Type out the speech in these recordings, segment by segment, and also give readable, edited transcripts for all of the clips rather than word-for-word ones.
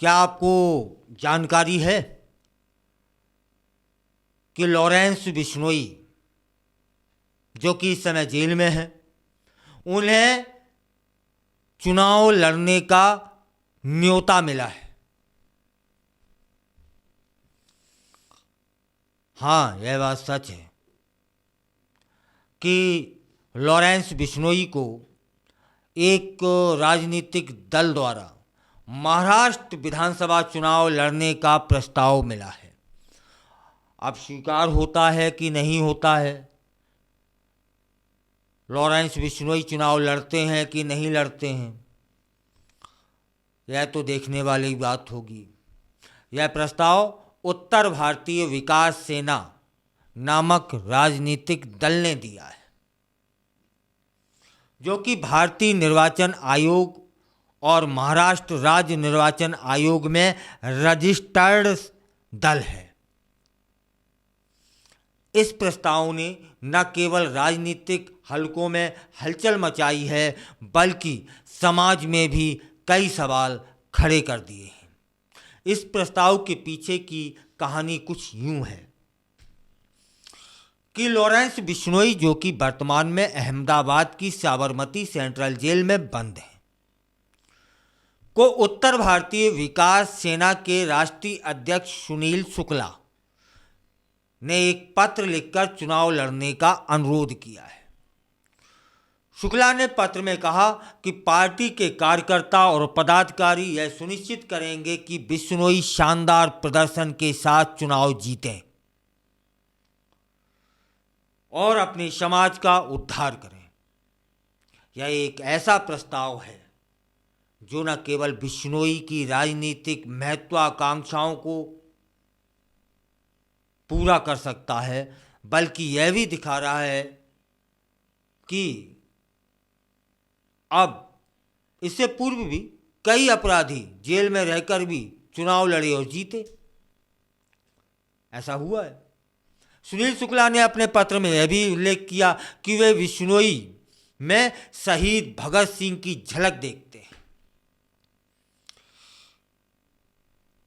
क्या आपको जानकारी है कि लॉरेंस बिश्नोई जो कि इस समय जेल में है, उन्हें चुनाव लड़ने का न्योता मिला है? हाँ, यह बात सच है कि लॉरेंस बिश्नोई को एक राजनीतिक दल द्वारा महाराष्ट्र विधानसभा चुनाव लड़ने का प्रस्ताव मिला है। अब स्वीकार होता है कि नहीं होता है, लॉरेंस बिश्नोई चुनाव लड़ते हैं कि नहीं लड़ते हैं, यह तो देखने वाली बात होगी। यह प्रस्ताव उत्तर भारतीय विकास सेना नामक राजनीतिक दल ने दिया है, जो कि भारतीय निर्वाचन आयोग और महाराष्ट्र राज्य निर्वाचन आयोग में रजिस्टर्ड दल है। इस प्रस्ताव ने न केवल राजनीतिक हलकों में हलचल मचाई है, बल्कि समाज में भी कई सवाल खड़े कर दिए हैं। इस प्रस्ताव के पीछे की कहानी कुछ यूं है कि लॉरेंस बिश्नोई, जो कि वर्तमान में अहमदाबाद की साबरमती सेंट्रल जेल में बंद है, को उत्तर भारतीय विकास सेना के राष्ट्रीय अध्यक्ष सुनील शुक्ला ने एक पत्र लिखकर चुनाव लड़ने का अनुरोध किया है। शुक्ला ने पत्र में कहा कि पार्टी के कार्यकर्ता और पदाधिकारी यह सुनिश्चित करेंगे कि बिश्नोई शानदार प्रदर्शन के साथ चुनाव जीतें और अपने समाज का उद्धार करें। यह एक ऐसा प्रस्ताव है जो न केवल बिश्नोई की राजनीतिक महत्वाकांक्षाओं को पूरा कर सकता है, बल्कि यह भी दिखा रहा है कि अब इससे पूर्व भी कई अपराधी जेल में रहकर भी चुनाव लड़े और जीते। ऐसा हुआ है। सुनील शुक्ला ने अपने पत्र में यह भी उल्लेख किया कि वे बिश्नोई में शहीद भगत सिंह की झलक देखते हैं।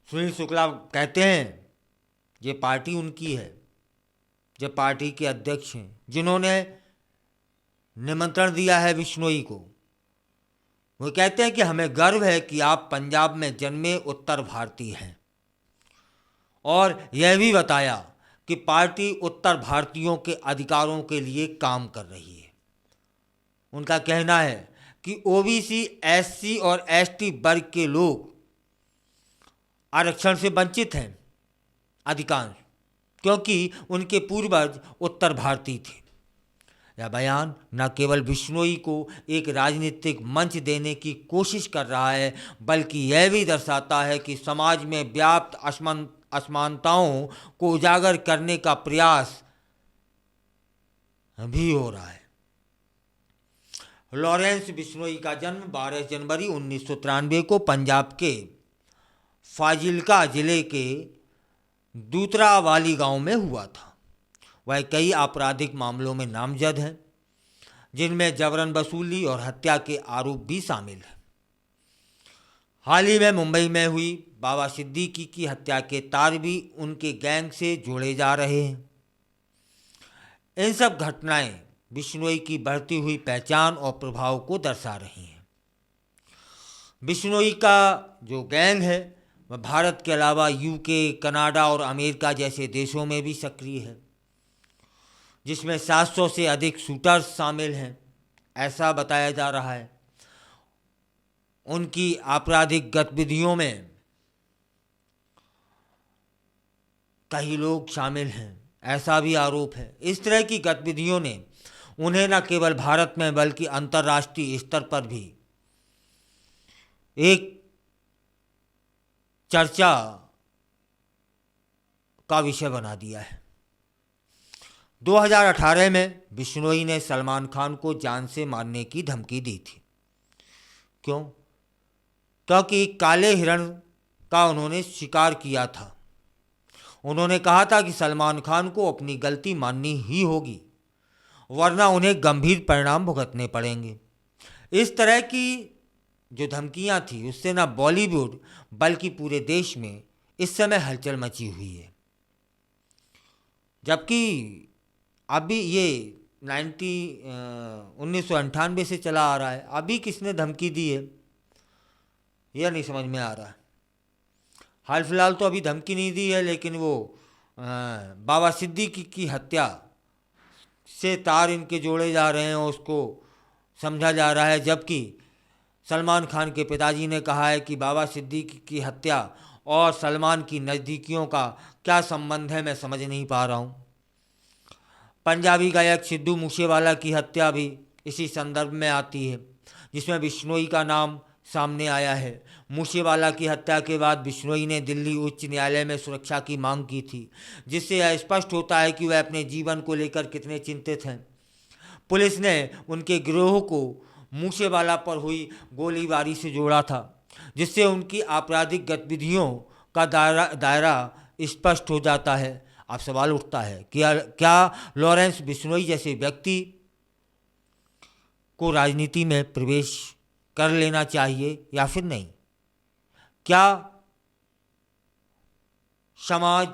सुनील शुक्ला कहते हैं ये पार्टी उनकी है, जो पार्टी के अध्यक्ष हैं, जिन्होंने निमंत्रण दिया है बिश्नोई को। वो कहते हैं कि हमें गर्व है कि आप पंजाब में जन्मे उत्तर भारतीय हैं, और यह भी बताया कि पार्टी उत्तर भारतीयों के अधिकारों के लिए काम कर रही है। उनका कहना है कि ओबीसी, एससी और एसटी वर्ग के लोग आरक्षण से वंचित हैं अधिकांश, क्योंकि उनके पूर्वज उत्तर भारतीय थे। यह बयान न केवल बिश्नोई को एक राजनीतिक मंच देने की कोशिश कर रहा है, बल्कि यह भी दर्शाता है कि समाज में व्याप्त असमानताओं को उजागर करने का प्रयास भी हो रहा है। लॉरेंस बिश्नोई का जन्म 12 जनवरी 1993 को पंजाब के फाजिल्का जिले के दूतरावाली गांव में हुआ था। वह कई आपराधिक मामलों में नामजद हैं, जिनमें जबरन वसूली और हत्या के आरोप भी शामिल हैं। हाल ही में मुंबई में हुई बाबा सिद्दीकी की हत्या के तार भी उनके गैंग से जोड़े जा रहे हैं। इन सब घटनाएं बिश्नोई की बढ़ती हुई पहचान और प्रभाव को दर्शा रही हैं। बिश्नोई का जो गैंग है वह भारत के अलावा यूके, कनाडा और अमेरिका जैसे देशों में भी सक्रिय है, जिसमें 700 से अधिक शूटर्स शामिल हैं, ऐसा बताया जा रहा है। उनकी आपराधिक गतिविधियों में कई लोग शामिल हैं, ऐसा भी आरोप है। इस तरह की गतिविधियों ने उन्हें न केवल भारत में बल्कि अंतर्राष्ट्रीय स्तर पर भी एक चर्चा का विषय बना दिया है। 2018 में बिश्नोई ने सलमान खान को जान से मारने की धमकी दी थी। क्यों? क्योंकि काले हिरण का उन्होंने शिकार किया था। उन्होंने कहा था कि सलमान खान को अपनी गलती माननी ही होगी, वरना उन्हें गंभीर परिणाम भुगतने पड़ेंगे। इस तरह की जो धमकियां थी उससे ना बॉलीवुड बल्कि पूरे देश में इस समय हलचल मची हुई है। जबकि अभी ये 1998 से चला आ रहा है, अभी किसने धमकी दी है यह नहीं समझ में आ रहा है। हाल फिलहाल तो अभी धमकी नहीं दी है, लेकिन वो बाबा सिद्दीकी की हत्या से तार इनके जोड़े जा रहे हैं, उसको समझा जा रहा है। जबकि सलमान खान के पिताजी ने कहा है कि बाबा सिद्दीकी की हत्या और सलमान की नज़दीकियों का क्या संबंध है, मैं समझ नहीं पा रहा हूँ। पंजाबी गायक सिद्धू मूसेवाला की हत्या भी इसी संदर्भ में आती है, जिसमें बिश्नोई का नाम सामने आया है। मूसेवाला की हत्या के बाद बिश्नोई ने दिल्ली उच्च न्यायालय में सुरक्षा की मांग की थी, जिससे यह स्पष्ट होता है कि वह अपने जीवन को लेकर कितने चिंतित हैं। पुलिस ने उनके गिरोह को मूसेवाला पर हुई गोलीबारी से जोड़ा था, जिससे उनकी आपराधिक गतिविधियों का दायरा स्पष्ट हो जाता है। अब सवाल उठता है कि क्या लॉरेंस बिश्नोई जैसे व्यक्ति को राजनीति में प्रवेश कर लेना चाहिए या फिर नहीं? क्या समाज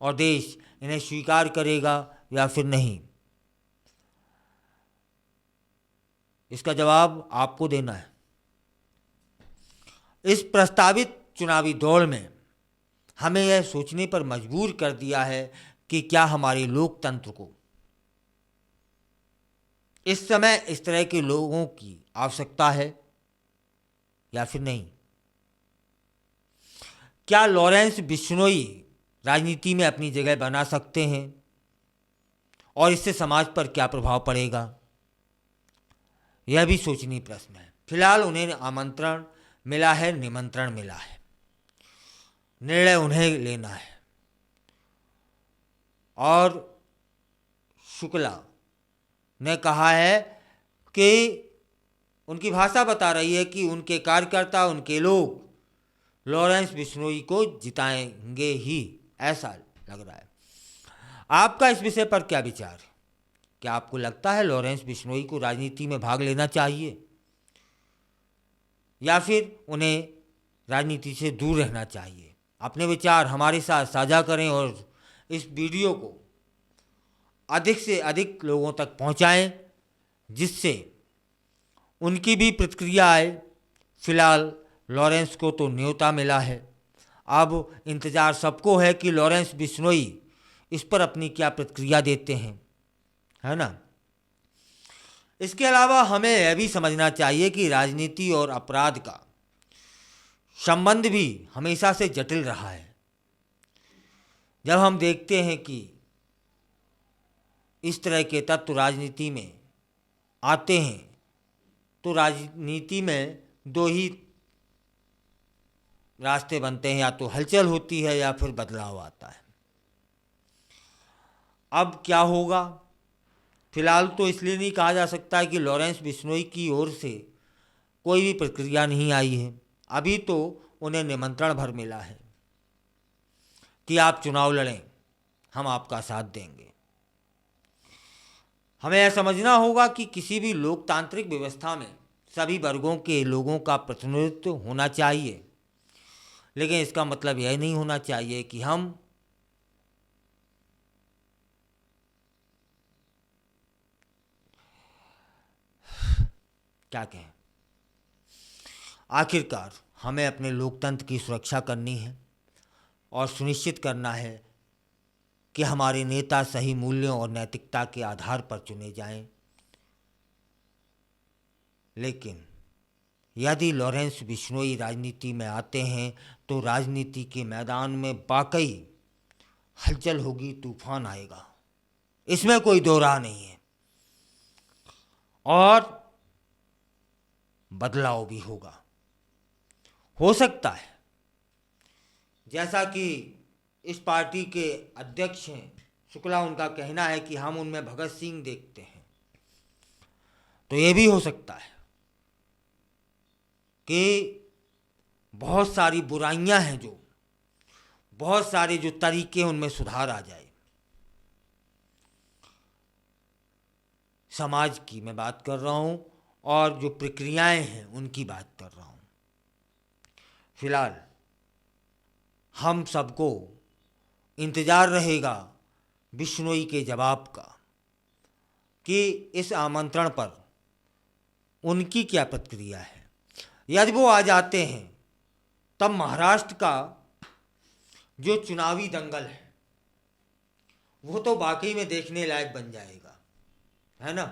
और देश इन्हें स्वीकार करेगा या फिर नहीं? इसका जवाब आपको देना है। इस प्रस्तावित चुनावी दौर में हमें यह सोचने पर मजबूर कर दिया है कि क्या हमारे लोकतंत्र को इस समय इस तरह के लोगों की आवश्यकता है या फिर नहीं। क्या लॉरेंस बिश्नोई राजनीति में अपनी जगह बना सकते हैं और इससे समाज पर क्या प्रभाव पड़ेगा, यह भी सोचनीय प्रश्न है। फिलहाल उन्हें आमंत्रण मिला है, निमंत्रण मिला है, निर्णय उन्हें लेना है। और शुक्ला ने कहा है कि उनकी भाषा बता रही है कि उनके कार्यकर्ता, उनके लोग लॉरेंस बिश्नोई को जिताएंगे ही, ऐसा लग रहा है। आपका इस विषय पर क्या विचार है? क्या आपको लगता है लॉरेंस बिश्नोई को राजनीति में भाग लेना चाहिए या फिर उन्हें राजनीति से दूर रहना चाहिए? अपने विचार हमारे साथ साझा करें और इस वीडियो को अधिक से अधिक लोगों तक पहुंचाएं, जिससे उनकी भी प्रतिक्रिया आए। फिलहाल लॉरेंस को तो न्योता मिला है, अब इंतज़ार सबको है कि लॉरेंस बिश्नोई इस पर अपनी क्या प्रतिक्रिया देते हैं, है ना। इसके अलावा हमें यह भी समझना चाहिए कि राजनीति और अपराध का संबंध भी हमेशा से जटिल रहा है। जब हम देखते हैं कि इस तरह के तत्व राजनीति में आते हैं तो राजनीति में दो ही रास्ते बनते हैं, या तो हलचल होती है या फिर बदलाव आता है। अब क्या होगा, फिलहाल तो इसलिए नहीं कहा जा सकता है कि लॉरेंस बिश्नोई की ओर से कोई भी प्रतिक्रिया नहीं आई है। अभी तो उन्हें निमंत्रण भर मिला है कि आप चुनाव लड़ें, हम आपका साथ देंगे। हमें यह समझना होगा कि किसी भी लोकतांत्रिक व्यवस्था में सभी वर्गों के लोगों का प्रतिनिधित्व होना चाहिए, लेकिन इसका मतलब यह नहीं होना चाहिए कि हम क्या कहें। आखिरकार हमें अपने लोकतंत्र की सुरक्षा करनी है और सुनिश्चित करना है कि हमारे नेता सही मूल्यों और नैतिकता के आधार पर चुने जाएं। लेकिन यदि लॉरेंस बिश्नोई राजनीति में आते हैं तो राजनीति के मैदान में वाकई हलचल होगी, तूफान आएगा, इसमें कोई दो राह नहीं है, और बदलाव भी होगा। हो सकता है जैसा कि इस पार्टी के अध्यक्ष हैं शुक्ला, उनका कहना है कि हम उनमें भगत सिंह देखते हैं, तो ये भी हो सकता है कि बहुत सारी बुराइयां हैं, जो बहुत सारे जो तरीके उनमें सुधार आ जाए। समाज की मैं बात कर रहा हूं और जो प्रक्रियाएं हैं उनकी बात कर रहा हूं। फिलहाल हम सबको इंतज़ार रहेगा बिश्नोई के जवाब का कि इस आमंत्रण पर उनकी क्या प्रतिक्रिया है। यदि वो आ जाते हैं तब महाराष्ट्र का जो चुनावी दंगल है वो तो वाकई में देखने लायक बन जाएगा, है ना।